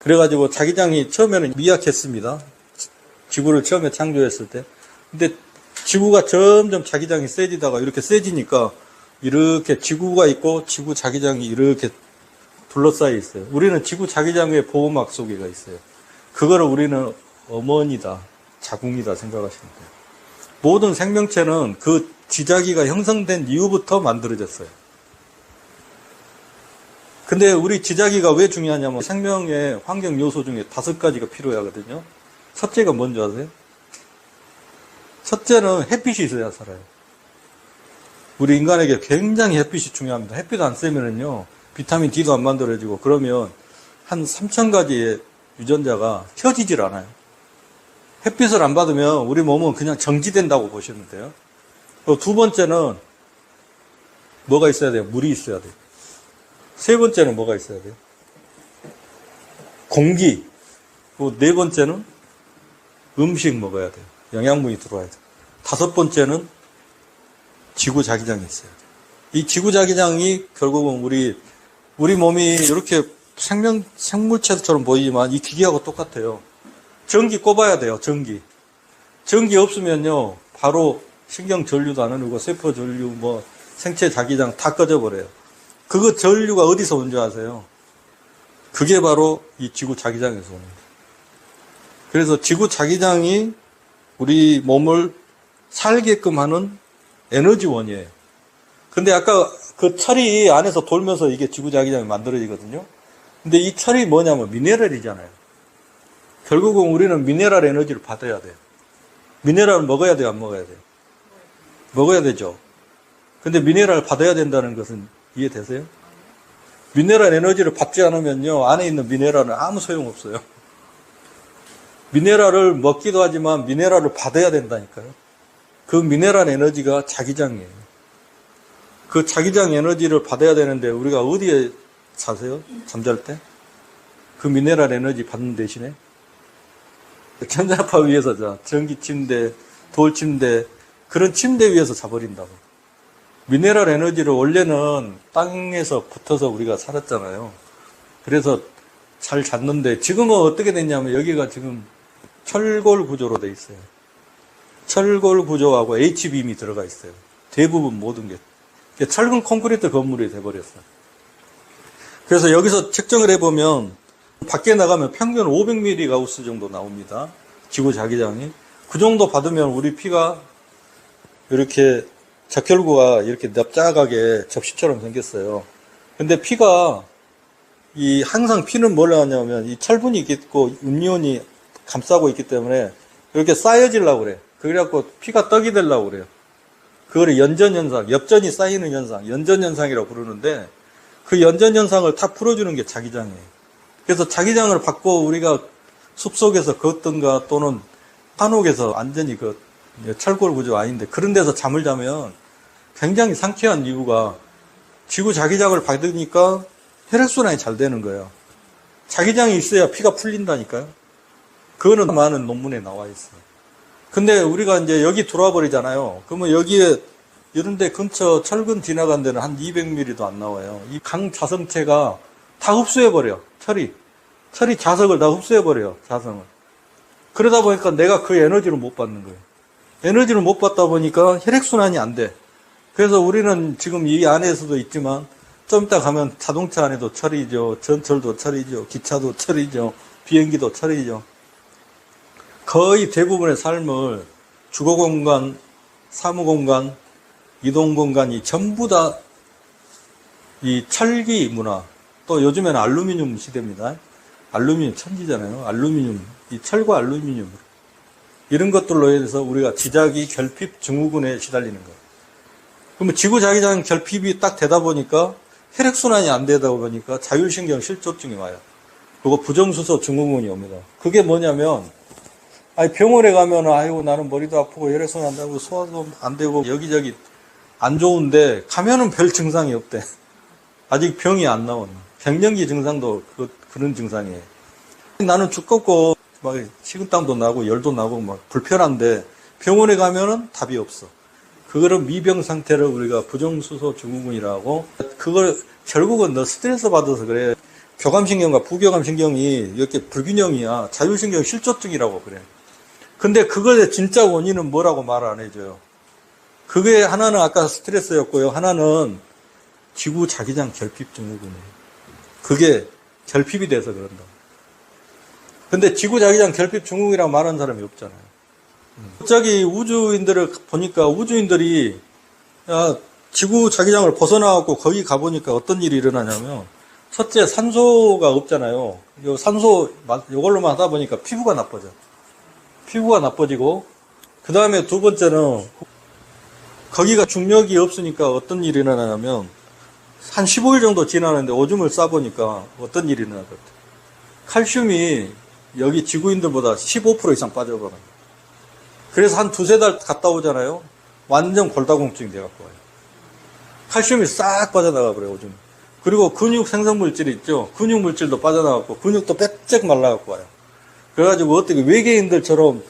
그래가지고 자기장이 처음에는 미약했습니다. 지구를 처음에 창조했을 때. 근데 지구가 점점 자기장이 세지다가 이렇게 세지니까 이렇게 지구가 있고 지구 자기장이 이렇게 둘러싸여 있어요. 우리는 지구 자기장의 보호막 속에가 있어요. 그거를 우리는 어머니다, 자궁이다 생각하시면 돼요. 모든 생명체는 그 지자기가 형성된 이후부터 만들어졌어요. 근데 우리 지자기가 왜 중요하냐면 생명의 환경 요소 중에 5가지가 필요하거든요. 첫째가 뭔지 아세요? 첫째는 햇빛이 있어야 살아요. 우리 인간에게 굉장히 햇빛이 중요합니다. 햇빛 안 쐬면은요, 비타민 D도 안 만들어지고, 그러면 한 3,000가지의 유전자가 켜지질 않아요. 햇빛을 안 받으면 우리 몸은 그냥 정지된다고 보시면 돼요. 또 두 번째는 뭐가 있어야 돼요? 물이 있어야 돼요. 세 번째는 뭐가 있어야 돼요? 공기. 또 네 번째는 음식 먹어야 돼요. 영양분이 들어와야 돼요. 다섯 번째는 지구 자기장이 있어야 돼요. 이 지구 자기장이 결국은 우리 몸이 이렇게 생물체처럼 보이지만 이 기계하고 똑같아요. 전기 꼽아야 돼요. 전기 없으면요, 바로 신경 전류도 안 흐르고 세포 전류, 생체 자기장 다 꺼져버려요. 그거 전류가 어디서 온 줄 아세요? 그게 바로 이 지구 자기장에서 오는 거예요. 그래서 지구 자기장이 우리 몸을 살게끔 하는 에너지원이에요. 근데 아까 그 철이 안에서 돌면서 이게 지구 자기장이 만들어지거든요. 근데 이 철이 뭐냐면 미네랄이잖아요. 결국은 우리는 미네랄 에너지를 받아야 돼요. 미네랄을 먹어야 돼요, 안 먹어야 돼요? 먹어야 되죠. 근데 미네랄을 받아야 된다는 것은 이해되세요? 미네랄 에너지를 받지 않으면요, 안에 있는 미네랄은 아무 소용없어요. 미네랄을 먹기도 하지만 미네랄을 받아야 된다니까요. 그 미네랄 에너지가 자기장이에요. 그 자기장 에너지를 받아야 되는데 우리가 어디에 자세요? 잠잘 때? 그 미네랄 에너지 받는 대신에 전자파 위에서 자. 전기 침대, 돌 침대, 그런 침대 위에서 자버린다고. 미네랄 에너지를 원래는 땅에서 붙어서 우리가 살았잖아요. 그래서 잘 잤는데 지금은 어떻게 됐냐면 여기가 지금 철골 구조로 돼 있어요. 철골 구조하고 H빔이 들어가 있어요. 대부분 모든 게. 철근 콘크리트 건물이 돼버렸어요. 그래서 여기서 측정을 해보면 밖에 나가면 평균 500ml 가우스 정도 나옵니다. 지구 자기장이. 그 정도 받으면 우리 피가 이렇게 적혈구가 이렇게 납작하게 접시처럼 생겼어요. 근데 피가 항상 피는 뭘 하냐면 이 철분이 있고 음이온이 감싸고 있기 때문에 이렇게 쌓여지려고 그래요. 그래갖고 피가 떡이 되려고 그래요. 그거를 연전현상, 엽전이 쌓이는 현상, 연전현상이라고 부르는데 그 연전현상을 다 풀어주는 게 자기장이에요. 그래서 자기장을 받고 우리가 숲속에서 걷든가 또는 한옥에서 완전히 철골 구조 아닌데 그런 데서 잠을 자면 굉장히 상쾌한 이유가 지구 자기장을 받으니까 혈액순환이 잘 되는 거예요. 자기장이 있어야 피가 풀린다니까요. 그거는 많은 논문에 나와 있어요. 근데 우리가 이제 여기 들어와 버리잖아요. 그러면 여기에 이런 데 근처 철근 지나간 데는 한 200ml도 안 나와요. 이 강 자성체가 다 흡수해버려. 철이 자석을 다 흡수해버려요. 자성을. 그러다 보니까 내가 그 에너지를 못 받는 거예요. 에너지를 못 받다 보니까 혈액순환이 안 돼. 그래서 우리는 지금 이 안에서도 있지만 좀 이따 가면 자동차 안에도 철이죠. 전철도 철이죠. 기차도 철이죠. 비행기도 철이죠. 거의 대부분의 삶을 주거공간, 사무공간, 이동공간이 전부 다 이 철기 문화, 또 요즘에는 알루미늄 시대입니다. 알루미늄 천지잖아요. 이 철과 알루미늄. 이런 것들로 인해서 우리가 지자기, 결핍, 증후군에 시달리는 거예요. 그러면 지구 자기장 결핍이 딱 되다 보니까 혈액순환이 안 되다 보니까 자율신경 실조증이 와요. 그거 부정수소 증후군이 옵니다. 그게 뭐냐면, 병원에 가면, 나는 머리도 아프고 혈액순환 안 되고 소화도 안 되고 여기저기 안 좋은데 가면은 별 증상이 없대. 아직 병이 안 나온. 갱년기 증상도 그런 증상이에요. 나는 두껍고 막 식은땀도 나고 열도 나고 막 불편한데 병원에 가면은 답이 없어. 그거를 미병 상태를 우리가 부정수소 증후군이라고. 그걸 결국은 너 스트레스 받아서 그래. 교감신경과 부교감신경이 이렇게 불균형이야. 자율신경 실조증이라고 그래. 근데 그것의 진짜 원인은 뭐라고 말 안 해줘요. 그게 하나는 아까 스트레스였고요. 하나는 지구 자기장 결핍 증후군이에요. 그게 결핍이 돼서 그런다. 근데 지구 자기장 결핍 증후군이라고 말하는 사람이 없잖아요. 갑자기 우주인들을 보니까 우주인들이 지구 자기장을 벗어나고 거기 가보니까 어떤 일이 일어나냐면 첫째 산소가 없잖아요. 요 산소 이걸로만 하다 보니까 피부가 나빠져. 피부가 나빠지고 그 다음에 두 번째는 거기가 중력이 없으니까 어떤 일이 일어나냐면 한 15일 정도 지나는데 오줌을 싸보니까 어떤 일이 일어날 것 같아요. 칼슘이 여기 지구인들보다 15% 이상 빠져버려요. 그래서 한 두세 달 갔다 오잖아요. 완전 골다공증이 돼갖고 와요. 칼슘이 싹 빠져나가 버려요, 오줌. 그리고 근육 생성물질이 있죠. 근육물질도 빠져나갔고 근육도 빼쩍 말라갖고 와요. 그래가지고 어떻게 외계인들처럼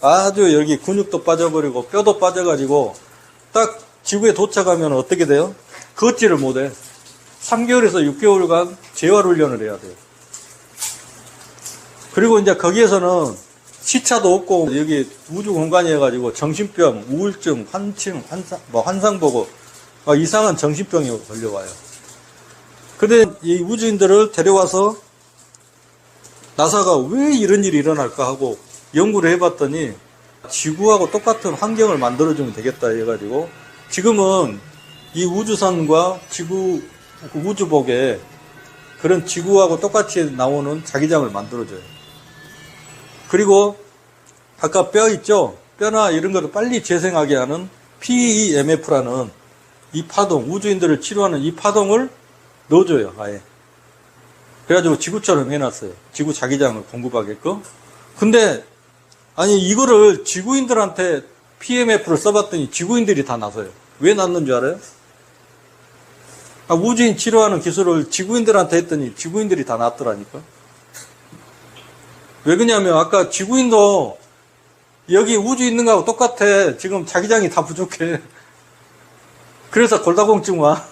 아주 여기 근육도 빠져버리고 뼈도 빠져가지고 딱 지구에 도착하면 어떻게 돼요? 걷지를 못해. 3개월에서 6개월간 재활훈련을 해야 돼요. 그리고 이제 거기에서는 시차도 없고 여기 우주 공간이어가지고 정신병, 우울증, 환상 보고 이상한 정신병이 걸려와요. 근데 이 우주인들을 데려와서 나사가 왜 이런 일이 일어날까 하고 연구를 해봤더니 지구하고 똑같은 환경을 만들어주면 되겠다 해가지고 지금은 이 우주선과 지구 우주복에 그런 지구하고 똑같이 나오는 자기장을 만들어줘요. 그리고 아까 뼈 있죠? 뼈나 이런 것을 빨리 재생하게 하는 PEMF라는 이 파동, 우주인들을 치료하는 이 파동을 넣어줘요, 아예. 그래가지고 지구처럼 해놨어요. 지구 자기장을 공급하게끔. 근데, 아니, 이거를 지구인들한테 PMF를 써봤더니 지구인들이 다 나서요. 왜 났는 줄 알아요? 우주인 치료하는 기술을 지구인들한테 했더니 지구인들이 다 났더라니까. 왜 그러냐면 아까 지구인도 여기 우주 있는 거하고 똑같아. 지금 자기장이 다 부족해. 그래서 골다공증 와.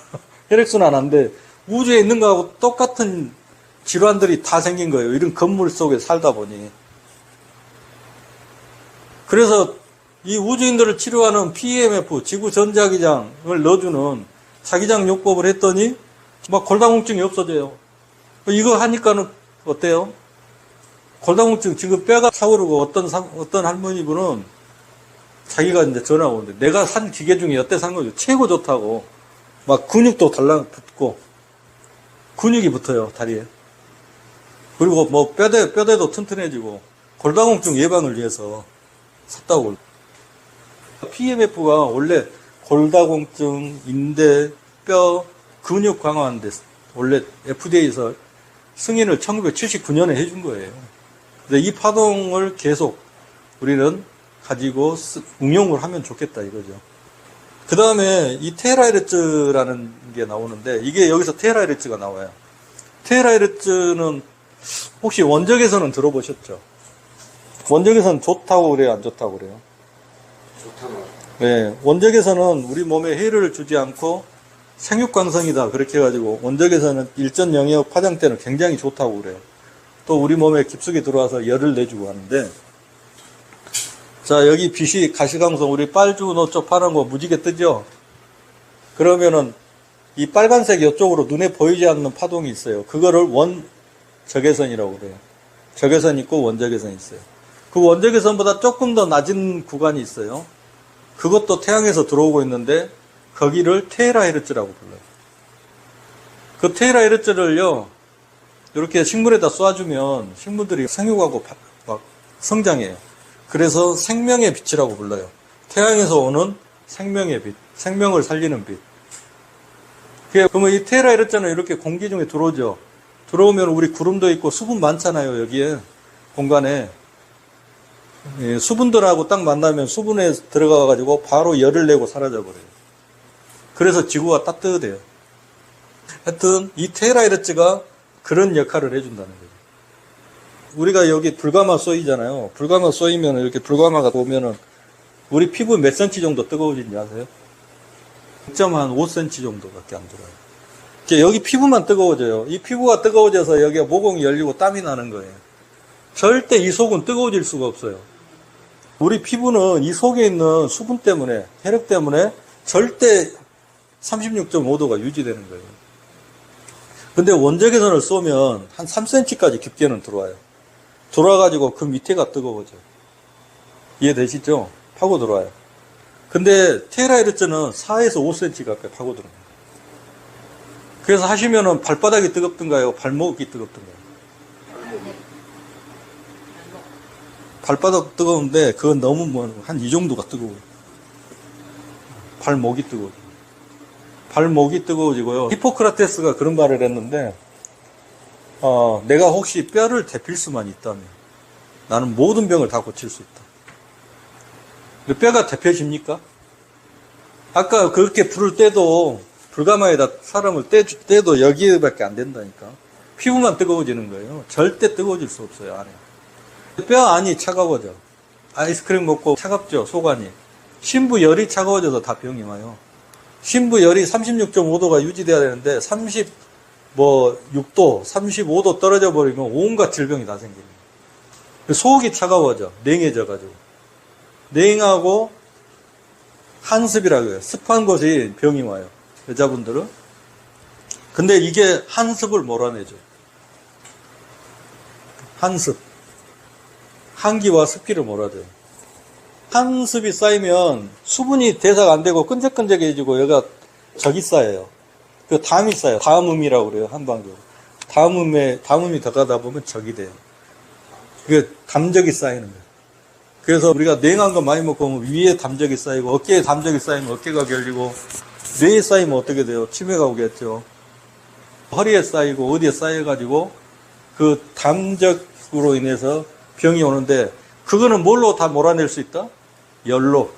혈액순환 안 돼. 우주에 있는 거하고 똑같은 질환들이 다 생긴 거예요. 이런 건물 속에 살다 보니. 그래서 이 우주인들을 치료하는 PEMF, 지구 전자기장을 넣어주는 자기장 요법을 했더니 막 골다공증이 없어져요. 이거 하니까는 어때요? 골다공증 지금 뼈가 차오르고 어떤 할머니분은 자기가 이제 전화가 오는데 내가 산 기계 중에 여태 산 거죠. 최고 좋다고. 막 근육도 달라붙고 근육이 붙어요, 다리에. 그리고 뭐 뼈대도 튼튼해지고 골다공증 예방을 위해서 샀다고. PMF가 원래 골다공증, 인대, 뼈, 근육 강화하는데 원래 FDA에서 승인을 1979년에 해준 거예요. 근데 이 파동을 계속 우리는 가지고 응용을 하면 좋겠다 이거죠. 그 다음에 이 테라헤르츠라는 게 나오는데 이게 여기서 테라헤르츠가 나와요. 테라헤르츠는 혹시 원적에서는 들어보셨죠? 원적에서는 좋다고 그래요, 안 좋다고 그래요? 좋다고. 네, 원적에서는 우리 몸에 해를 주지 않고 생육광성이다 그렇게 해가지고 원적에서는 일전 영역 파장 때는 굉장히 좋다고 그래요. 또 우리 몸에 깊숙이 들어와서 열을 내주고 하는데, 자 여기 빛이 가시광선 우리 빨주 노초 파란 거 무지개 뜨죠? 그러면은 이 빨간색 이쪽으로 눈에 보이지 않는 파동이 있어요. 그거를 원적외선이라고 그래요. 적외선 있고 원적외선 있어요. 그 원적외선보다 조금 더 낮은 구간이 있어요. 그것도 태양에서 들어오고 있는데 거기를 테라헤르츠라고 불러요. 그 테라헤르츠를요 이렇게 식물에다 쏴주면 식물들이 생육하고 막 성장해요. 그래서 생명의 빛이라고 불러요. 태양에서 오는 생명의 빛, 생명을 살리는 빛. 그러면 이 테라헤르츠는 이렇게 공기 중에 들어오죠. 들어오면 우리 구름도 있고 수분 많잖아요, 여기에 공간에. 예, 수분들하고 딱 만나면 수분에 들어가가지고 바로 열을 내고 사라져버려요. 그래서 지구가 따뜻해요. 하여튼 이 테라헤르츠가 그런 역할을 해준다는 거죠. 우리가 여기 불가마 쏘이잖아요. 불가마 쏘이면 이렇게 불가마가 오면은 우리 피부 몇 cm 정도 뜨거워진지 아세요? 0.5cm 정도밖에 안 들어요. 여기 피부만 뜨거워져요. 이 피부가 뜨거워져서 여기가 모공이 열리고 땀이 나는 거예요. 절대 이 속은 뜨거워질 수가 없어요. 우리 피부는 이 속에 있는 수분 때문에, 혈액 때문에 절대 36.5도가 유지되는 거예요. 근데 원적외선을 쏘면 한 3cm까지 깊게는 들어와요. 들어와가지고 그 밑에가 뜨거워져요. 이해되시죠? 파고 들어와요. 근데 테라이르츠는 4에서 5cm 가까이 파고 들어와요. 그래서 하시면은 발바닥이 뜨겁던가요? 발목이 뜨겁던가요? 발바닥 뜨거운데 그건 너무 한 이 정도가 뜨거워요. 발목이 뜨거워요. 발목이 뜨거워지고요. 히포크라테스가 그런 말을 했는데 내가 혹시 뼈를 데필 수만 있다면 나는 모든 병을 다 고칠 수 있다. 뼈가 데펴집니까? 아까 그렇게 불을 떼도 불가마에다 사람을 떼도 여기밖에 안 된다니까. 피부만 뜨거워지는 거예요. 절대 뜨거워질 수 없어요, 안에. 뼈 안이 차가워져. 아이스크림 먹고 차갑죠, 속안이. 심부열이 차가워져서 다 병이 와요. 심부열이 36.5도가 유지돼야 되는데 36도, 35도 떨어져 버리면 온갖 질병이 다 생깁니다. 속이 차가워져, 냉해져가지고. 냉하고 한습이라고 해요. 습한 곳이 병이 와요. 여자분들은. 근데 이게 한습을 몰아내죠. 한습. 한기와 습기를 몰아줘요. 한습이 쌓이면 수분이 대사가 안 되고 끈적끈적해지고 여기가 적이 쌓여요. 그 담이 쌓여요. 담음이라고 그래요. 한방적으로. 담음이 더 가다 보면 적이 돼요. 그게 담적이 쌓이는 거예요. 그래서 우리가 냉한 거 많이 먹고 위에 담적이 쌓이고 어깨에 담적이 쌓이면 어깨가 결리고 뇌에 쌓이면 어떻게 돼요? 치매가 오겠죠. 허리에 쌓이고 어디에 쌓여가지고 그 담적으로 인해서 병이 오는데 그거는 뭘로 다 몰아낼 수 있다? 열로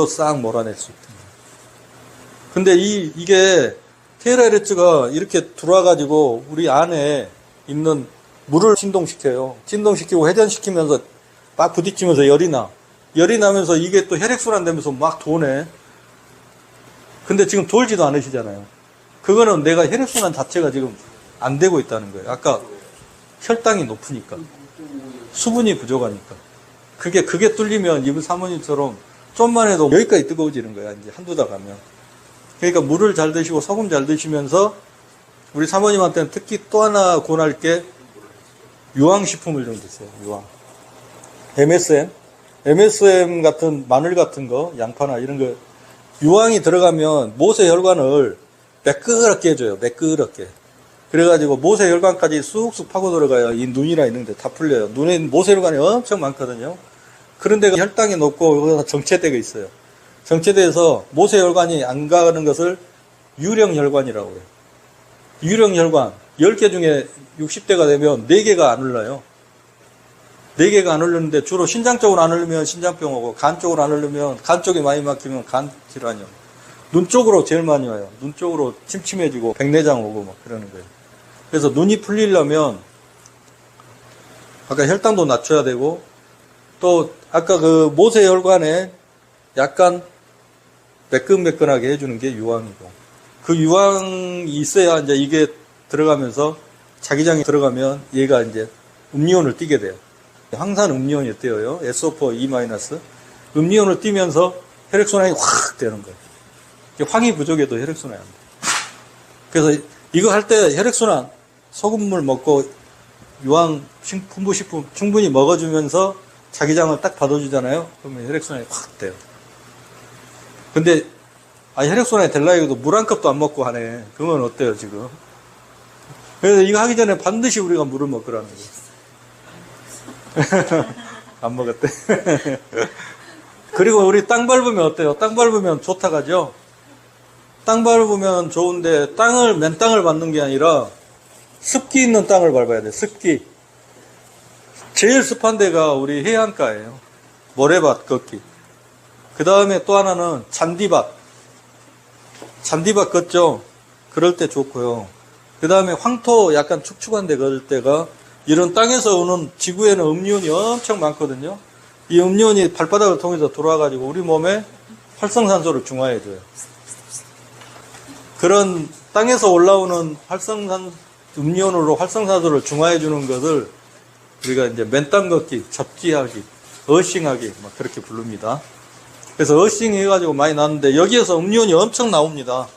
싹 몰아낼 수 있다. 근데 이게 테라이르츠가 이렇게 들어와가지고 우리 안에 있는 물을 진동시켜요. 진동시키고 회전시키면서 막 부딪히면서 열이 나면서 이게 또 혈액순환 되면서 막 도네. 근데 지금 돌지도 않으시잖아요. 그거는 내가 혈액순환 자체가 지금 안 되고 있다는 거예요. 아까 혈당이 높으니까. 수분이 부족하니까. 그게 뚫리면 이분 사모님처럼 좀만 해도 여기까지 뜨거워지는 거야. 이제 한두 달 가면. 그러니까 물을 잘 드시고 소금 잘 드시면서 우리 사모님한테는 특히 또 하나 권할 게 유황식품을 좀 드세요. 유황. MSM 같은 마늘 같은 거, 양파나 이런 거 유황이 들어가면 모세혈관을 매끄럽게 해줘요. 매끄럽게. 그래가지고 모세혈관까지 쑥쑥 파고 들어가요. 이 눈이나 있는데 다 풀려요. 눈에 모세혈관이 엄청 많거든요. 그런데 혈당이 높고 여기서 정체되어 있어요. 정체돼서 모세혈관이 안 가는 것을 유령혈관이라고 해요. 유령혈관 10개 중에 60대가 되면 4개가 안 흘러요. 4개가 안 흐르는데 주로 신장 쪽으로 안 흐르면 신장병 오고 간 쪽으로 안 흐르면 간 쪽이 많이 막히면 간 질환이 오고 눈 쪽으로 제일 많이 와요. 눈 쪽으로 침침해지고 백내장 오고 막 그러는 거예요. 그래서 눈이 풀리려면 아까 혈당도 낮춰야 되고 또 아까 그 모세혈관에 약간 매끈매끈하게 해주는 게 유황이고 그 유황이 있어야 이제 이게 들어가면서 자기장이 들어가면 얘가 이제 음리온을 띠게 돼요. 황산 음리온이 띄어요. SO4E-. 음리온을 띠면서 혈액순환이 확 되는 거예요. 황이 부족해도 혈액순환이 안 돼요. 그래서 이거 할 때 혈액순환, 소금물 먹고 유황, 풍부식품 충분히 먹어주면서 자기장을 딱 받아주잖아요. 그러면 혈액순환이 확 돼요. 근데 혈액순환이 되려고 해도 물 한 컵도 안 먹고 하네. 그러면 어때요 지금? 그래서 이거 하기 전에 반드시 우리가 물을 먹으라는 거예요. 안 먹었대. 그리고 우리 땅 밟으면 어때요? 땅 밟으면 좋다 가죠? 땅 밟으면 좋은데 맨 땅을 밟는 게 아니라 습기 있는 땅을 밟아야 돼. 습기. 제일 습한 데가 우리 해안가예요. 모래밭 걷기. 그 다음에 또 하나는 잔디밭. 잔디밭 걷죠? 그럴 때 좋고요. 그 다음에 황토 약간 축축한 데 걸을 때가 이런 땅에서 오는 지구에는 음리온이 엄청 많거든요. 이 음리온이 발바닥을 통해서 들어와가지고 우리 몸에 활성산소를 중화해줘요. 그런 땅에서 올라오는 활성산, 음이온으로 활성산소를 중화해 주는 것을 우리가 이제 맨땅 걷기, 접지하기, 어싱하기, 막 그렇게 부릅니다. 그래서 어싱 해가지고 많이 나왔는데 여기에서 음이온이 엄청 나옵니다.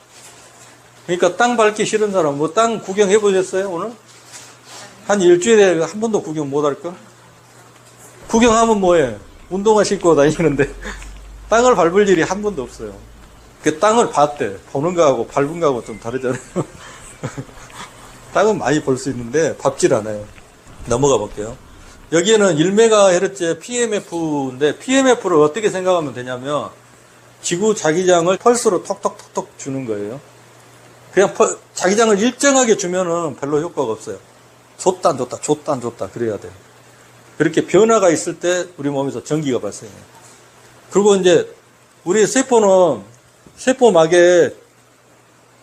그러니까 땅 밟기 싫은 사람, 뭐 땅 구경해 보셨어요, 오늘? 한 일주일에 한 번도 구경 못 할까? 구경하면 뭐해? 운동화 신고 다니는데 땅을 밟을 일이 한 번도 없어요. 그 땅을 봤대. 보는 거하고 밟은 거하고 좀 다르잖아요. 땅은 많이 볼 수 있는데 밟질 않아요. 넘어가 볼게요. 여기에는 1MHz PMF인데 PMF를 어떻게 생각하면 되냐면 지구 자기장을 펄스로 톡톡톡톡 주는 거예요. 그냥 자기장을 일정하게 주면은 별로 효과가 없어요. 줬다 안 줬다 줬다 안 줬다 그래야 돼요. 그렇게 변화가 있을 때 우리 몸에서 전기가 발생해요. 그리고 이제 우리 세포는 세포막에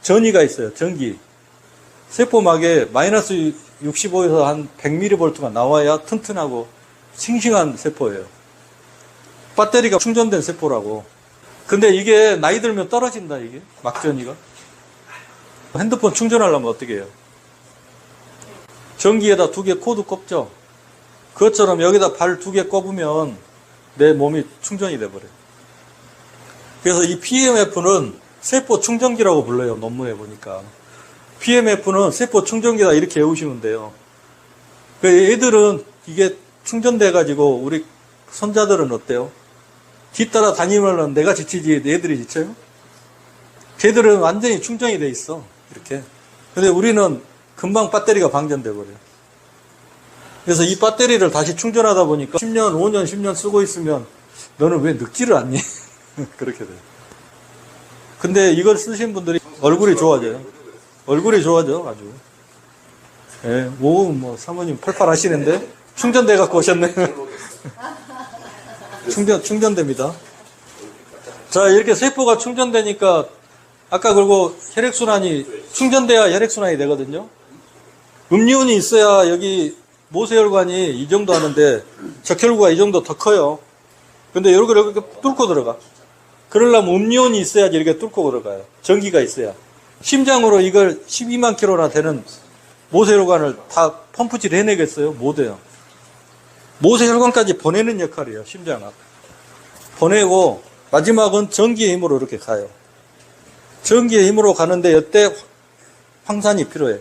전이가 있어요. 전기. 세포막에 마이너스 65에서 한 100mV가 나와야 튼튼하고 싱싱한 세포예요. 배터리가 충전된 세포라고. 근데 이게 나이 들면 떨어진다, 이게. 막전이가. 핸드폰 충전하려면 어떻게 해요? 전기에다 2개 코드 꼽죠? 그것처럼 여기다 발 2개 꼽으면 내 몸이 충전이 돼버려요. 그래서 이 PMF는 세포 충전기라고 불러요. 논문에 보니까. PMF는 세포 충전기다 이렇게 외우시면 돼요. 애들은 이게 충전돼가지고 우리 손자들은 어때요? 뒤따라 다니면 내가 지치지 애들이 지쳐요? 걔들은 완전히 충전이 돼 있어. 이렇게. 근데 우리는 금방 배터리가 방전돼 버려요. 그래서 이 배터리를 다시 충전하다 보니까 10년, 5년, 10년 쓰고 있으면 너는 왜 늙지를 않니? 그렇게 돼요. 근데 이걸 쓰신 분들이 얼굴이 좋아져요. 얼굴이 좋아져, 아주. 예, 뭐, 사모님 팔팔 하시는데? 충전돼 갖고 오셨네. 충전됩니다. 자, 이렇게 세포가 충전되니까, 아까 그리고 혈액순환이, 충전돼야 혈액순환이 되거든요. 음이온이 있어야 여기 모세혈관이 이 정도 하는데, 적혈구가 이 정도 더 커요. 근데 이렇게 뚫고 들어가. 그러려면 음이온이 있어야지 이렇게 뚫고 들어가요. 전기가 있어야. 심장으로 이걸 12만 킬로나 되는 모세혈관을 다 펌프질 해내겠어요? 못해요. 모세혈관까지 보내는 역할이에요, 심장은. 보내고, 마지막은 전기의 힘으로 이렇게 가요. 전기의 힘으로 가는데, 이때 황산이 필요해.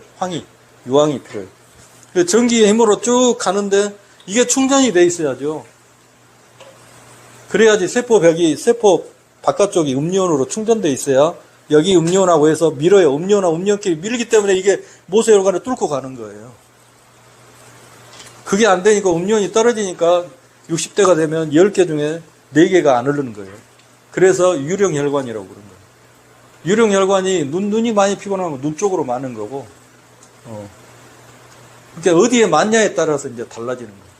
유황이 필요해. 전기의 힘으로 쭉 가는데, 이게 충전이 돼 있어야죠. 그래야지 세포 바깥쪽이 음이온으로 충전돼 있어야 여기 음이온하고 해서 밀어요. 음이온하고 음이온끼리 밀기 때문에 이게 모세혈관을 뚫고 가는 거예요. 그게 안 되니까 음이온이 떨어지니까 60대가 되면 10개 중에 4개가 안 흐르는 거예요. 그래서 유령혈관이라고 그러는 거예요. 유령혈관이 눈이 많이 피곤하면 눈 쪽으로 많은 거고, 그러니까 어디에 맞냐에 따라서 이제 달라지는 거예요.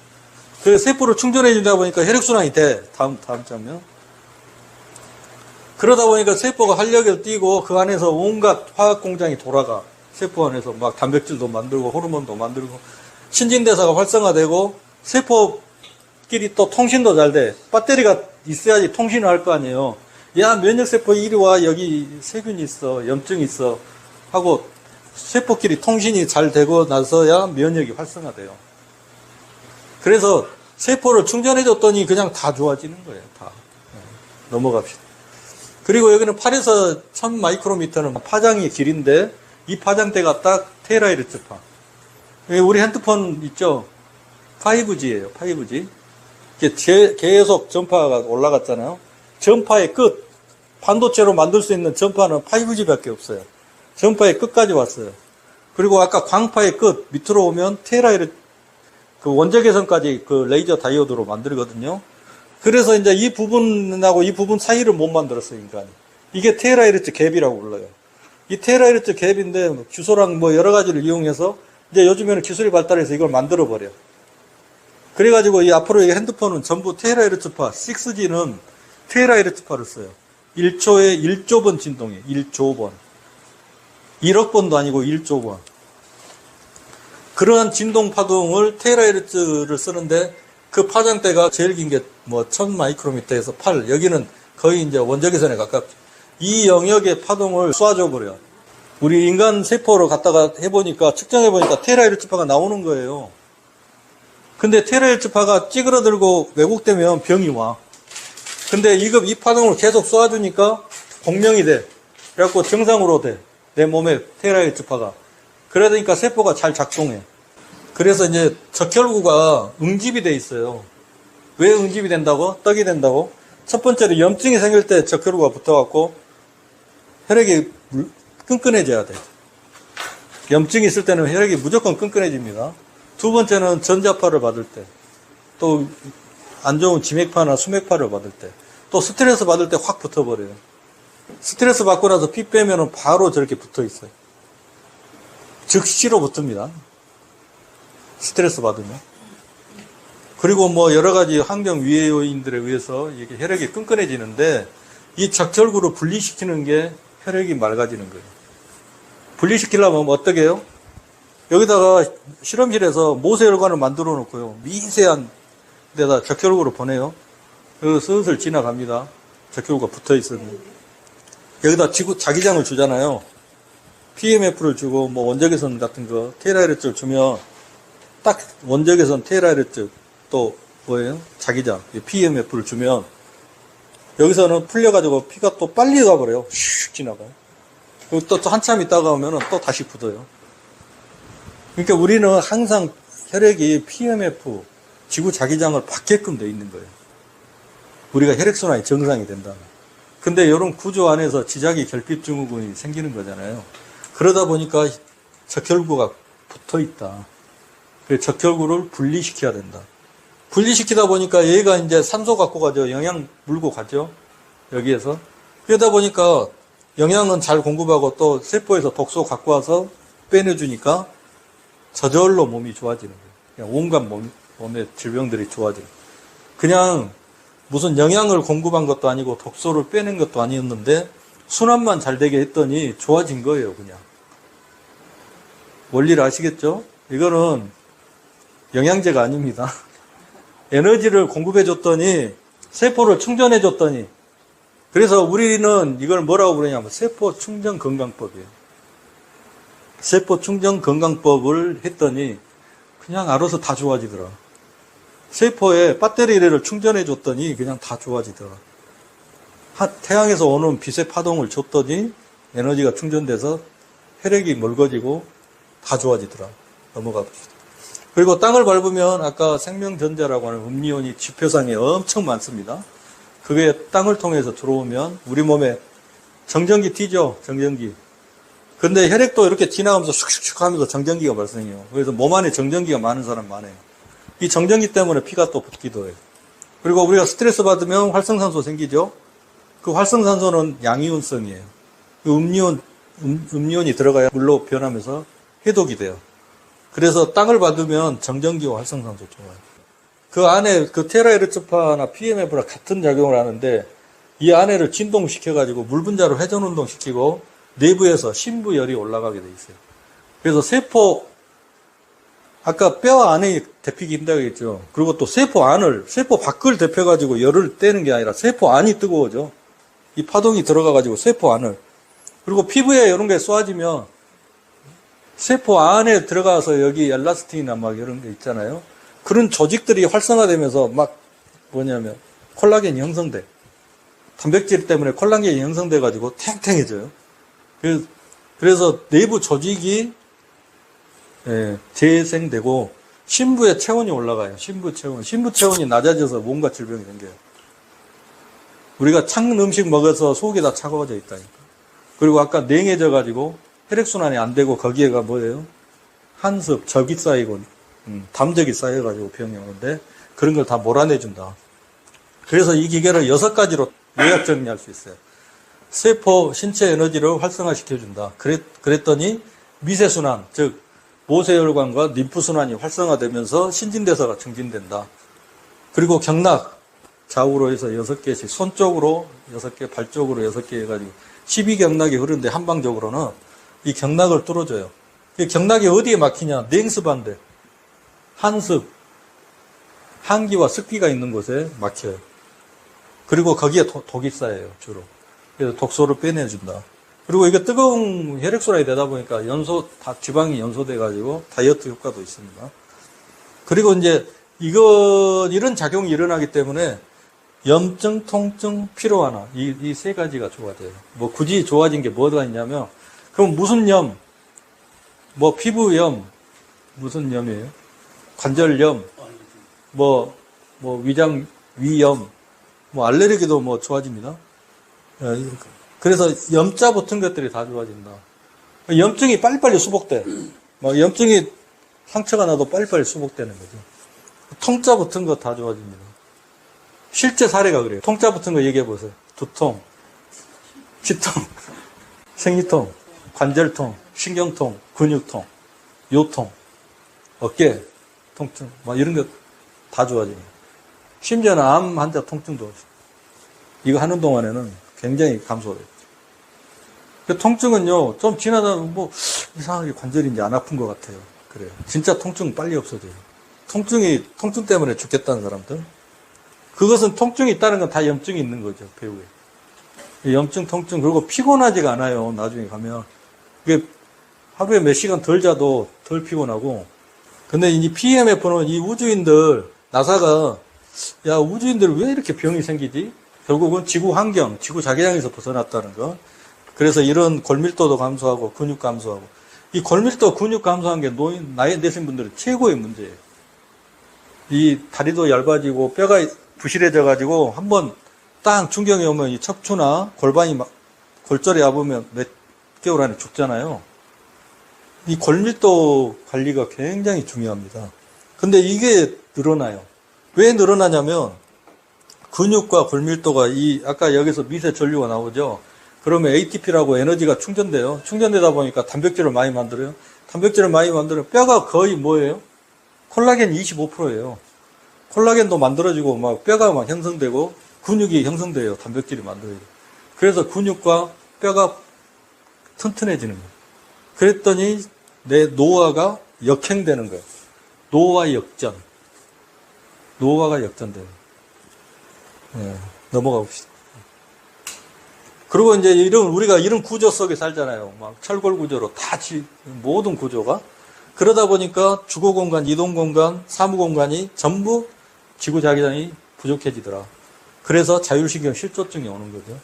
그래서 세포를 충전해 준다 보니까 혈액순환이 돼. 다음 장면. 그러다 보니까 세포가 활력을 띠고 그 안에서 온갖 화학 공장이 돌아가. 세포 안에서 막 단백질도 만들고 호르몬도 만들고 신진대사가 활성화되고 세포끼리 또 통신도 잘 돼. 배터리가 있어야지 통신을 할 거 아니에요. 야, 면역세포 이리 와. 여기 세균이 있어. 염증이 있어. 하고 세포끼리 통신이 잘 되고 나서야 면역이 활성화돼요. 그래서 세포를 충전해줬더니 그냥 다 좋아지는 거예요. 다. 넘어갑시다. 그리고 여기는 8에서 1000 마이크로미터는 파장이 길인데 이 파장대가 딱 테라헤르츠파. 우리 핸드폰 있죠? 5G예요. 5G. 계속 전파가 올라갔잖아요. 전파의 끝. 반도체로 만들 수 있는 전파는 5G밖에 없어요. 전파의 끝까지 왔어요. 그리고 아까 광파의 끝 밑으로 오면 테라헤르츠 그 원적외선까지 그 레이저 다이오드로 만들거든요. 그래서 이제 이 부분하고 이 부분 사이를 못 만들었어요, 인간이. 이게 테라헤르츠 갭이라고 불러요. 이 테라헤르츠 갭인데 주소랑 뭐 여러 가지를 이용해서 이제 요즘에는 기술이 발달해서 이걸 만들어버려. 그래가지고 이 앞으로 이 핸드폰은 전부 테라헤르츠파, 6G는 테라헤르츠파를 써요. 1초에 1조 번 진동이에요. 1조 번. 1억 번도 아니고 1조 번. 그러한 진동 파동을 테라헤르츠를 쓰는데 그 파장대가 제일 긴 게 뭐 1000 마이크로미터에서 8. 여기는 거의 이제 원적외선에 가깝죠. 이 영역의 파동을 쏴줘 버려. 우리 인간 세포로 갖다가 해보니까, 측정해보니까 테라에르츠파가 나오는 거예요. 근데 테라에르츠파가 찌그러들고 왜곡되면 병이 와. 근데 이 파동을 계속 쏘아주니까 공명이 돼. 그래갖고 정상으로 돼. 내 몸에 테라에르츠파가. 그러니까 세포가 잘 작동해. 그래서 이제 적혈구가 응집이 돼 있어요. 왜 응집이 된다고? 떡이 된다고? 첫 번째로 염증이 생길 때 적혈구가 붙어갖고 혈액이 끈끈해져야 돼. 염증이 있을 때는 혈액이 무조건 끈끈해집니다. 두 번째는 전자파를 받을 때, 또 안 좋은 지맥파나 수맥파를 받을 때, 또 스트레스 받을 때 확 붙어버려요. 스트레스 받고 나서 피 빼면은 바로 저렇게 붙어 있어요. 즉시로 붙습니다. 스트레스 받으면. 그리고 뭐 여러 가지 환경 위해 요인들에 의해서 이게 혈액이 끈끈해지는데, 이 적혈구를 분리시키는 게 혈액이 맑아지는 거예요. 분리시키려면 어떻게 해요? 여기다가 실험실에서 모세혈관을 만들어 놓고요. 미세한 데다 적혈구를 보내요. 그리고 슬슬 지나갑니다. 적혈구가 붙어 있으면. 여기다 자기장을 주잖아요. PMF를 주고, 뭐 원적외선 같은 거, 테라헤르츠를 주면, 딱 원적외선 테라헤르츠, 또 뭐예요? 자기장, PMF를 주면, 여기서는 풀려가지고 피가 또 빨리 가버려요. 슉 지나가요. 그리고 또 한참 있다가 오면은 또 다시 굳어요. 그러니까 우리는 항상 혈액이 PMF, 지구 자기장을 받게끔 돼 있는 거예요. 우리가 혈액순환이 정상이 된다면. 근데 이런 구조 안에서 지자기 결핍 증후군이 생기는 거잖아요. 그러다 보니까 적혈구가 붙어 있다. 그래서 적혈구를 분리시켜야 된다. 분리시키다 보니까 얘가 이제 산소 갖고 가죠. 영양 물고 가죠. 여기에서. 그러다 보니까 영양은 잘 공급하고 또 세포에서 독소 갖고 와서 빼내주니까 저절로 몸이 좋아지는 거예요. 그냥 온갖 몸의 질병들이 좋아지는 거예요. 그냥 무슨 영양을 공급한 것도 아니고 독소를 빼낸 것도 아니었는데 순환만 잘 되게 했더니 좋아진 거예요, 그냥. 원리를 아시겠죠? 이거는 영양제가 아닙니다. 에너지를 공급해 줬더니 세포를 충전해 줬더니 그래서 우리는 이걸 뭐라고 부르냐면 세포 충전 건강법이에요. 세포 충전 건강법을 했더니 그냥 알아서 다 좋아지더라. 세포에 배터리를 충전해 줬더니 그냥 다 좋아지더라. 태양에서 오는 빛의 파동을 줬더니 에너지가 충전돼서 혈액이 묽어지고 다 좋아지더라. 넘어가 봅시다. 그리고 땅을 밟으면 아까 생명전자라고 하는 음이온이 지표상에 엄청 많습니다. 그게 땅을 통해서 들어오면 우리 몸에 정전기 튀죠. 정전기. 근데 혈액도 이렇게 지나가면서 슉슉슉 하면서 정전기가 발생해요. 그래서 몸 안에 정전기가 많은 사람 많아요. 이 정전기 때문에 피가 또 붙기도 해요. 그리고 우리가 스트레스 받으면 활성산소 생기죠. 그 활성산소는 양이온성이에요. 그 음이온이 들어가야 물로 변하면서 해독이 돼요. 그래서 땅을 받으면 정전기와 활성산소 좋아요. 그 안에 그 테라에르츠파나 PMF랑 같은 작용을 하는데 이 안에를 진동시켜가지고 물 분자로 회전운동 시키고 내부에서 신부열이 올라가게 돼 있어요. 그래서 세포, 아까 뼈 안에 데피기 힘들다고 했죠. 그리고 또 세포 밖을 데펴가지고 열을 떼는 게 아니라 세포 안이 뜨거워져. 이 파동이 들어가가지고 세포 안을. 그리고 피부에 이런 게 쏘아지면 세포 안에 들어가서 여기 엘라스틴이나 막 이런 게 있잖아요. 그런 조직들이 활성화되면서 막 뭐냐면 콜라겐이 형성돼. 단백질 때문에 콜라겐이 형성돼가지고 탱탱해져요. 그래서 내부 조직이 재생되고 신부의 체온이 올라가요. 신부 체온이 낮아져서 몸과 질병이 생겨요. 우리가 찬 음식 먹어서 속이 다 차가워져 있다니까. 그리고 아까 냉해져가지고 혈액순환이 안 되고 거기에가 뭐예요? 한습, 적이 쌓이고 담적이 쌓여가지고 병이 오는데 그런 걸 다 몰아내준다. 그래서 이 기계를 6가지로 요약 정리할 수 있어요. 세포 신체 에너지를 활성화시켜준다. 그랬더니 미세순환, 즉 모세혈관과 림프순환이 활성화되면서 신진대사가 증진된다. 그리고 경락, 좌우로 해서 6개씩, 손 쪽으로 6개, 발 쪽으로 6개 해가지고 12경락이 흐르는데 한방적으로는 이 경락을 뚫어줘요. 이 경락이 어디에 막히냐? 냉습한데 한습, 한기와 습기가 있는 곳에 막혀요. 그리고 거기에 독이 쌓여요, 주로. 그래서 독소를 빼내준다. 그리고 이게 뜨거운 혈액순환이 되다 보니까 다 지방이 연소돼가지고 다이어트 효과도 있습니다. 그리고 이제 이런 작용이 일어나기 때문에 염증, 통증, 피로 완화, 이 세 가지가 좋아져요. 뭐 굳이 좋아진 게 뭐가 있냐면, 그럼 무슨 염, 뭐 피부염, 무슨 염이에요? 관절염, 위장, 위염, 알레르기도 좋아집니다. 그래서 염자 붙은 것들이 다 좋아진다. 염증이 빨리빨리 수복돼. 염증이 상처가 나도 빨리빨리 수복되는 거죠. 통자 붙은 거 다 좋아집니다. 실제 사례가 그래요. 통자 붙은 거 얘기해 보세요. 두통, 치통, 생리통, 관절통, 신경통, 근육통, 요통, 어깨 통증, 이런 거 다 좋아집니다. 심지어는 암 환자 통증도 이거 하는 동안에는 굉장히 감소돼요. 그 통증은요, 좀 지나다 이상하게 관절이 이제 안 아픈 것 같아요. 그래요. 진짜 통증은 빨리 없어져요. 통증 때문에 죽겠다는 사람들. 그것은 통증이 있다는 건 다 염증이 있는 거죠, 배우에. 염증, 통증, 그리고 피곤하지가 않아요, 나중에 가면. 이게 하루에 몇 시간 덜 자도 덜 피곤하고. 근데 이 PMF는 이 우주인들, 나사가, 우주인들 왜 이렇게 병이 생기지? 결국은 지구 환경, 지구 자기장에서 벗어났다는 거. 그래서 이런 골밀도도 감소하고, 근육 감소하고. 이 골밀도, 근육 감소한 게 나이 드신 분들은 최고의 문제예요. 이 다리도 얇아지고, 뼈가 부실해져가지고, 한번 땅 충격이 오면 이 척추나 골절이 아프면 몇 개월 안에 죽잖아요. 이 골밀도 관리가 굉장히 중요합니다. 근데 이게 늘어나요. 왜 늘어나냐면, 근육과 골밀도가 아까 여기서 미세 전류가 나오죠? 그러면 ATP라고 에너지가 충전돼요. 충전되다 보니까 단백질을 많이 만들어요. 단백질을 많이 만들면 뼈가 거의 뭐예요? 콜라겐 25%예요. 콜라겐도 만들어지고 뼈가 형성되고 근육이 형성돼요. 단백질이 만들어요. 그래서 근육과 뼈가 튼튼해지는 거예요. 그랬더니 내 노화가 역행되는 거예요. 노화 역전. 노화가 역전되는 거예요. 네, 넘어가 봅시다. 그리고 이제 우리가 이런 구조 속에 살잖아요. 철골 구조로 모든 구조가. 그러다 보니까 주거 공간, 이동 공간, 사무 공간이 전부 지구 자기장이 부족해지더라. 그래서 자율신경 실조증이 오는 거죠.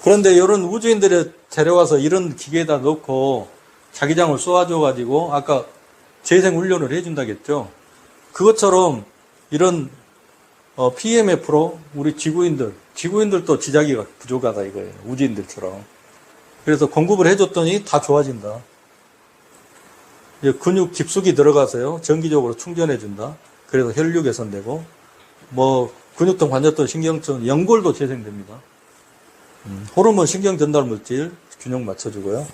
그런데 이런 우주인들을 데려와서 이런 기계에다 넣고 자기장을 쏘아줘가지고 아까 재생훈련을 해준다겠죠. 그것처럼 이런 PMF로 우리 지구인들도 지자기가 부족하다 이거예요. 우주인들처럼. 그래서 공급을 해줬더니 다 좋아진다. 근육 깊숙이 들어가서요. 정기적으로 충전해준다. 그래서 혈류 개선되고, 근육통, 관절통, 신경통, 연골도 재생됩니다. 호르몬, 신경 전달 물질 균형 맞춰주고요.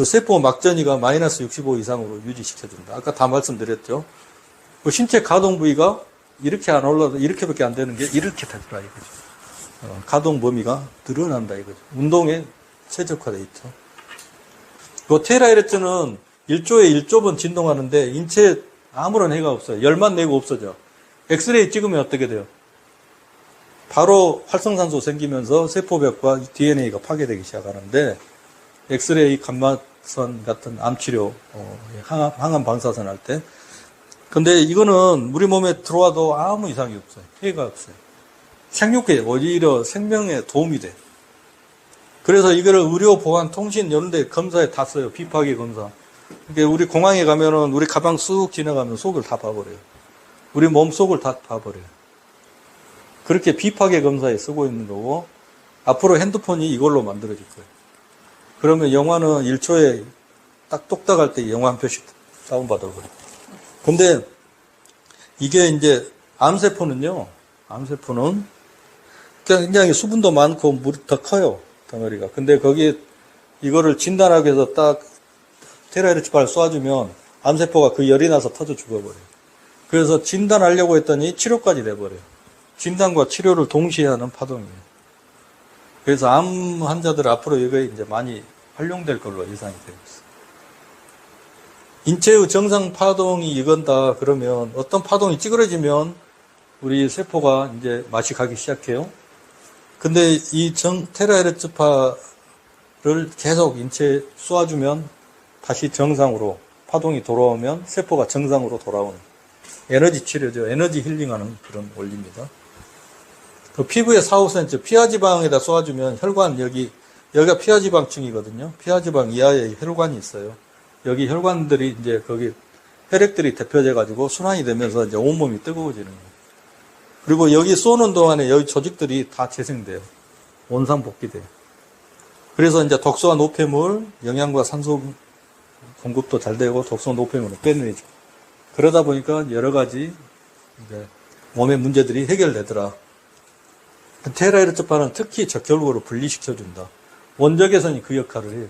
세포 막전이가 마이너스 65 이상으로 유지시켜준다. 아까 다 말씀드렸죠. 신체 가동 부위가 이렇게 안 올라도 이렇게밖에 안 되는 게 이렇게 되더라 이거죠. 가동 범위가 늘어난다 이거죠. 운동에 최적화되어 있죠. 테라헤르츠는 1조에 1조 번 진동하는데 인체에 아무런 해가 없어요. 열만 내고 없어져. 엑스레이 찍으면 어떻게 돼요? 바로 활성산소 생기면서 세포벽과 DNA가 파괴되기 시작하는데 엑스레이, 감마선 같은 암치료, 항암 방사선 할 때. 근데 이거는 우리 몸에 들어와도 아무 이상이 없어요. 해가 없어요. 생육계, 오히려 생명에 도움이 돼. 그래서 이거를 의료, 보안, 통신 이런 데 검사에 다 써요. 비파기 검사. 그러니까 우리 공항에 가면은 우리 가방 쑥 지나가면 속을 다 봐버려요. 우리 몸 속을 다 봐버려요. 그렇게 비파괴 검사에 쓰고 있는 거고, 앞으로 핸드폰이 이걸로 만들어질 거예요. 그러면 영화는 1초에 딱 똑딱할 때 영화 한 표씩 다운받아버려요. 근데 이게 이제 암세포는 굉장히 수분도 많고 물이 더 커요. 덩어리가. 근데 거기에 이거를 진단하기 위해서 딱 테라헤르츠파를 쏴주면 암세포가 그 열이 나서 터져 죽어버려요. 그래서 진단하려고 했더니 치료까지 돼버려요. 진단과 치료를 동시에 하는 파동이에요. 그래서 암 환자들 앞으로 이게 이제 많이 활용될 걸로 예상이 되고 있어요. 인체의 정상 파동이 이건다 그러면 어떤 파동이 찌그러지면 우리 세포가 이제 맛이 가기 시작해요. 근데 이 테라헤르츠파 계속 인체에 쏘아주면 다시 정상으로 파동이 돌아오면 세포가 정상으로 돌아오는 에너지 치료죠. 에너지 힐링하는 그런 원리입니다. 그 피부에 4, 5cm 피하지방에다 쏘아주면 혈관 여기가 피하지방층이거든요. 피하지방 이하에 혈관이 있어요. 여기 혈관들이 이제 거기 혈액들이 대표돼 가지고 순환이 되면서 이제 온몸이 뜨거워지는 거예요. 그리고 여기 쏘는 동안에 여기 조직들이 다 재생돼요. 원상복귀돼요. 그래서 이제 독소와 노폐물, 영양과 산소 공급도 잘 되고 독소 노폐물을 빼내죠. 그러다 보니까 여러 가지 이제 몸의 문제들이 해결되더라. 테라에르츠파는 특히 적혈구를 분리시켜준다. 원적외선이 그 역할을 해요.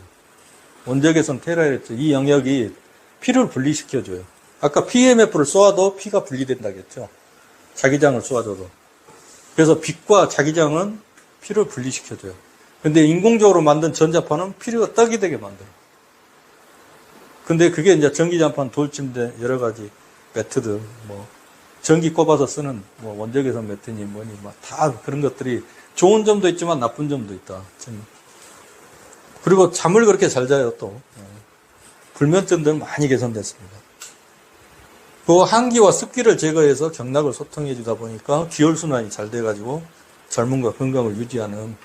원적외선 테라에르츠 이 영역이 피를 분리시켜줘요. 아까 PMF를 쏘아도 피가 분리된다겠죠. 자기장을 쏘아줘도. 그래서 빛과 자기장은 피를 분리시켜줘요. 근데 인공적으로 만든 전자파는 피가 떡이 되게 만들어요. 근데 그게 이제 전기장판, 돌침대, 여러 가지 메트드, 전기 꼽아서 쓰는 원적외선 메트니 뭐니, 다 그런 것들이 좋은 점도 있지만 나쁜 점도 있다. 그리고 잠을 그렇게 잘 자요, 또. 불면증들은 많이 개선됐습니다. 그 한기와 습기를 제거해서 경락을 소통해 주다 보니까 기혈순환이 잘 돼가지고 젊음과 건강을 유지하는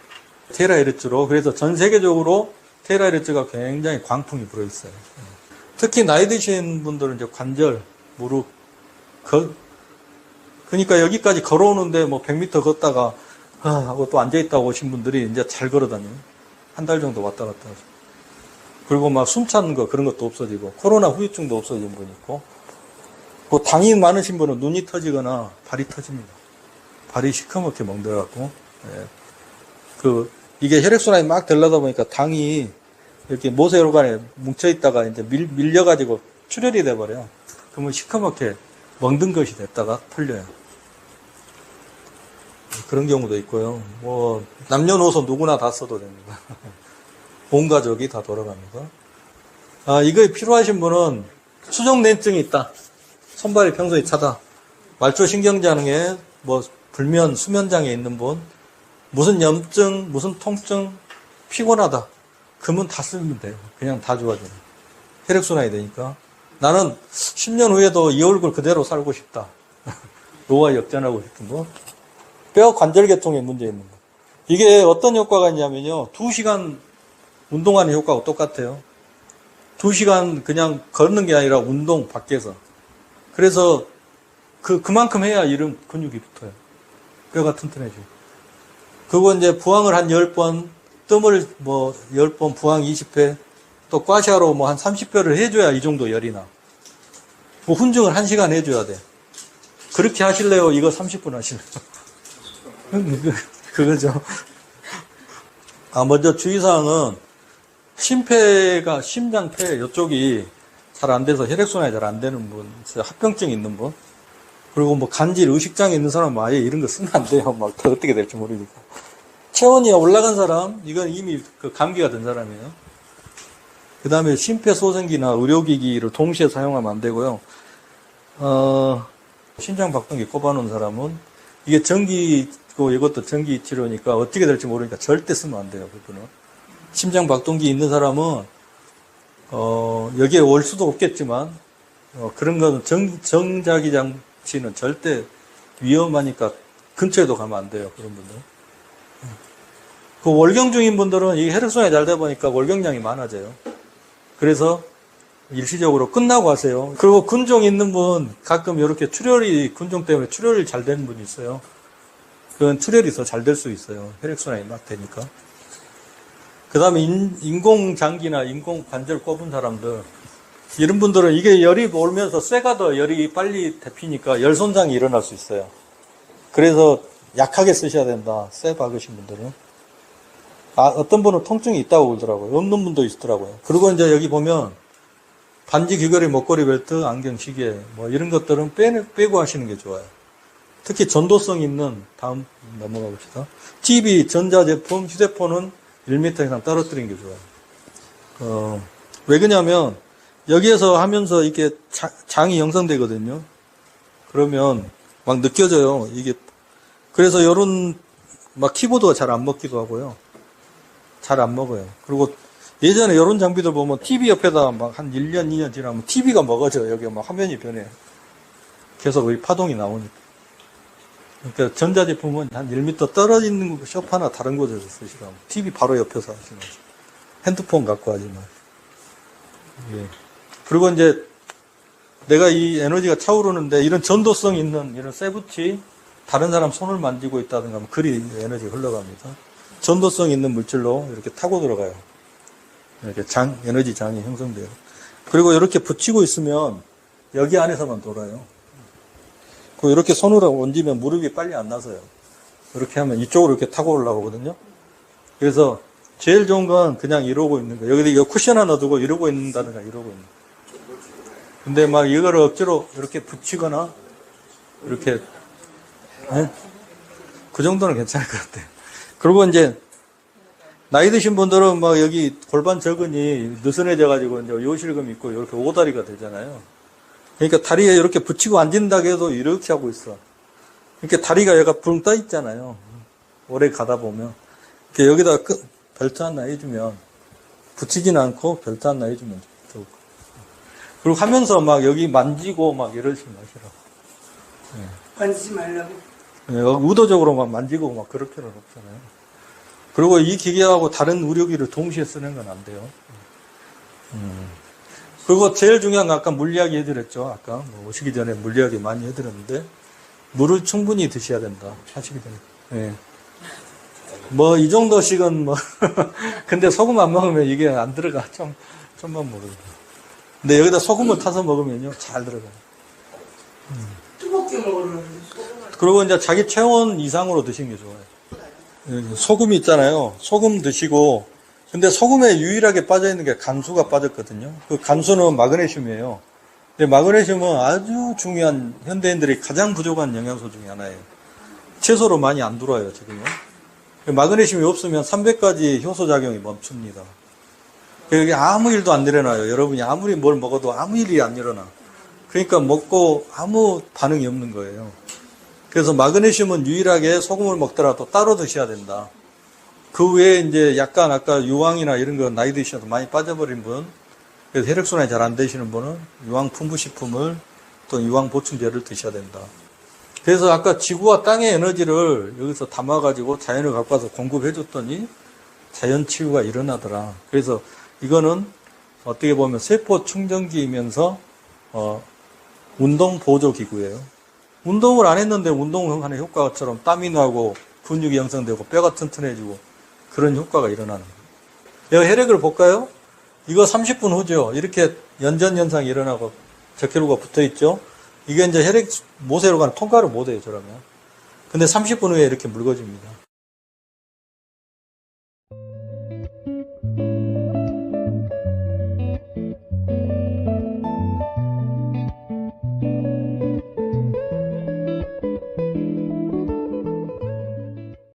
테라에르츠로, 그래서 전 세계적으로 테라에르츠가 굉장히 광풍이 불어있어요. 특히 나이 드신 분들은 이제 관절, 무릎, 그러니까 여기까지 걸어오는데 100m 걷다가, 하고 또 앉아있다고 오신 분들이 이제 잘 걸어다녀요. 한 달 정도 왔다 갔다 하죠. 그리고 막 숨찬 거 그런 것도 없어지고, 코로나 후유증도 없어진 분이 있고, 그 당이 많으신 분은 눈이 터지거나 발이 터집니다. 발이 시커멓게 멍들어갖고, 이게 혈액순환이 막 되려다 보니까 당이 이렇게 모세혈관에 뭉쳐있다가 이제 밀려가지고 출혈이 돼버려요. 그러면 시커멓게 멍든 것이 됐다가 털려요. 그런 경우도 있고요. 남녀노소 누구나 다 써도 됩니다. 온 가족이 다 돌아갑니다. 이거 필요하신 분은 수족냉증이 있다. 손발이 평소에 차다. 말초신경장애, 불면, 수면장애 있는 분, 무슨 염증, 무슨 통증, 피곤하다. 그러면 다 쓰면 돼요. 그냥 다 좋아져요. 혈액순환이 되니까. 나는 10년 후에도 이 얼굴 그대로 살고 싶다. 노화 역전하고 싶은 분. 뼈 관절계통에 문제 있는 분. 이게 어떤 효과가 있냐면요. 2시간 운동하는 효과하고 똑같아요. 2시간 그냥 걷는 게 아니라 운동 밖에서. 그래서 그만큼 해야 이런 근육이 붙어요. 뼈가 튼튼해지고. 그거 이제 부항을 한 10번, 뜸을 10번, 부항 20회, 또 과시아로 한 30회를 해줘야 이 정도 열이 나. 훈증을 1시간 해줘야 돼. 그렇게 하실래요? 이거 30분 하실래요? 그거죠. 먼저 주의사항은 심폐가, 심장폐 이쪽이 잘 안 돼서 혈액순환이 잘 안 되는 분, 합병증 있는 분, 그리고 간질, 의식장애 있는 사람은 아예 이런 거 쓰면 안 돼요. 어떻게 될지 모르니까. 체온이 올라간 사람, 이건 이미 감기가 든 사람이에요. 그 다음에 심폐소생기나 의료기기를 동시에 사용하면 안 되고요. 심장박동기 꼽아놓은 사람은, 이게 전기고 이것도 전기 치료니까 어떻게 될지 모르니까 절대 쓰면 안 돼요. 그거는. 심장박동기 있는 사람은, 여기에 올 수도 없겠지만, 그런 거는 정자기 장치는 절대 위험하니까 근처에도 가면 안 돼요. 그런 분들. 그 월경 중인 분들은 이게 혈액순환이 잘 되다 보니까 월경량이 많아져요. 그래서 일시적으로 끝나고 하세요. 그리고 근종 있는 분 가끔 이렇게 근종 때문에 출혈이 잘 되는 분이 있어요. 그건 출혈이 더 잘 될 수 있어요. 혈액순환이 막 되니까. 그 다음에 인공장기나 인공관절 꼽은 사람들, 이런 분들은 이게 열이 오면서 쇠가 더 열이 빨리 데피니까 열 손상이 일어날 수 있어요. 그래서 약하게 쓰셔야 된다. 쇠 박으신 분들은. 어떤 분은 통증이 있다고 그러더라고요. 없는 분도 있더라고요. 그리고 이제 여기 보면 반지, 귀걸이, 목걸이, 벨트, 안경, 시계 이런 것들은 빼고 하시는 게 좋아요. 특히 전도성 있는, 다음 넘어가 봅시다. TV, 전자제품, 휴대폰은 1m 이상 떨어뜨리는 게 좋아요. 왜 그러냐면 여기에서 하면서 이게 장이 형성되거든요. 그러면 막 느껴져요. 이게 그래서 요런 키보드가 잘 안 먹기도 하고요. 잘 안 먹어요. 그리고 예전에 이런 장비들 보면 TV 옆에다 막 한 1년, 2년 지나면 TV가 먹어져요. 여기 막 화면이 변해요. 계속 이 파동이 나오니까. 그러니까 전자제품은 한 1m 떨어지는 쇼파나 다른 곳에서 쓰시라고. TV 바로 옆에서 하시면. 핸드폰 갖고 하지 마. 예. 그리고 이제 내가 이 에너지가 차오르는데 이런 전도성 있는 이런 세부치, 다른 사람 손을 만지고 있다든가 하면 그리 에너지가 흘러갑니다. 전도성 있는 물질로 이렇게 타고 들어가요. 이렇게 에너지 장이 형성돼요. 그리고 이렇게 붙이고 있으면 여기 안에서만 돌아요. 그리고 이렇게 손으로 얹으면 무릎이 빨리 안 나서요. 이렇게 하면 이쪽으로 이렇게 타고 올라오거든요. 그래서 제일 좋은 건 그냥 이러고 있는 거예요. 여기 쿠션 하나 두고 이러고 있는다든가 이러고 있는 거예요. 근데 막 이거를 억지로 이렇게 붙이거나 이렇게 네? 그 정도는 괜찮을 것 같아요. 그리고 이제 나이 드신 분들은 막 여기 골반 저근이 느슨해져가지고 이제 요실금 있고 이렇게 오다리가 되잖아요. 그러니까 다리에 이렇게 붙이고 앉는다고 해도 이렇게 하고 있어. 이렇게 다리가 얘가 붕 떠 있잖아요. 오래 가다 보면. 이렇게 여기다가 벨트 하나 해주면, 붙이진 않고 벨트 하나 해주면 좋고. 그리고 하면서 막 여기 만지고 막 이러지 마시라고. 네. 만지지 말라고? 네, 의도적으로 막 만지고 막 그럴 필요는 없잖아요. 그리고 이 기계하고 다른 의료기를 동시에 쓰는 건 안 돼요. 그리고 제일 중요한 건 아까 물 이야기 해드렸죠. 아까 뭐 오시기 전에 물 이야기 많이 해드렸는데 물을 충분히 드셔야 된다. 하시기 전에. 네. 뭐 이 정도씩은 뭐 근데 소금 안 먹으면 이게 안 들어가. 좀만 모르고. 근데 여기다 소금을 타서 먹으면요 잘 들어가요. 뜨겁게 먹으면 그리고 이제 자기 체온 이상으로 드시는 게 좋아요. 소금이 있잖아요. 소금 드시고, 근데 소금에 유일하게 빠져있는 게 간수가 빠졌거든요. 그 간수는 마그네슘이에요. 근데 마그네슘은 아주 중요한, 현대인들이 가장 부족한 영양소 중에 하나예요. 채소로 많이 안 들어와요, 지금요. 마그네슘이 없으면 300가지 효소작용이 멈춥니다. 여기 아무 일도 안 일어나요. 여러분이 아무리 뭘 먹어도 아무 일이 안 일어나. 그러니까 먹고 아무 반응이 없는 거예요. 그래서 마그네슘은 유일하게 소금을 먹더라도 따로 드셔야 된다. 그 외에 이제 약간 아까 유황이나 이런 거 나이 드셔도 많이 빠져버린 분, 그래서 혈액순환이 잘 안 되시는 분은 유황 풍부식품을 또 유황 보충제를 드셔야 된다. 그래서 아까 지구와 땅의 에너지를 여기서 담아가지고 자연을 갖고 와서 공급해줬더니 자연 치유가 일어나더라. 그래서 이거는 어떻게 보면 세포 충전기이면서 운동 보조 기구예요. 운동을 안 했는데 운동을 하는 효과처럼 땀이 나고 근육이 형성되고 뼈가 튼튼해지고 그런 효과가 일어나는 거예요. 여기 혈액을 볼까요? 이거 30분 후죠. 이렇게 연전연상이 일어나고 적혈구가 붙어 있죠. 이게 이제 혈액 모세로 가는 통과를 못 해요, 저라면. 근데 30분 후에 이렇게 묽어집니다.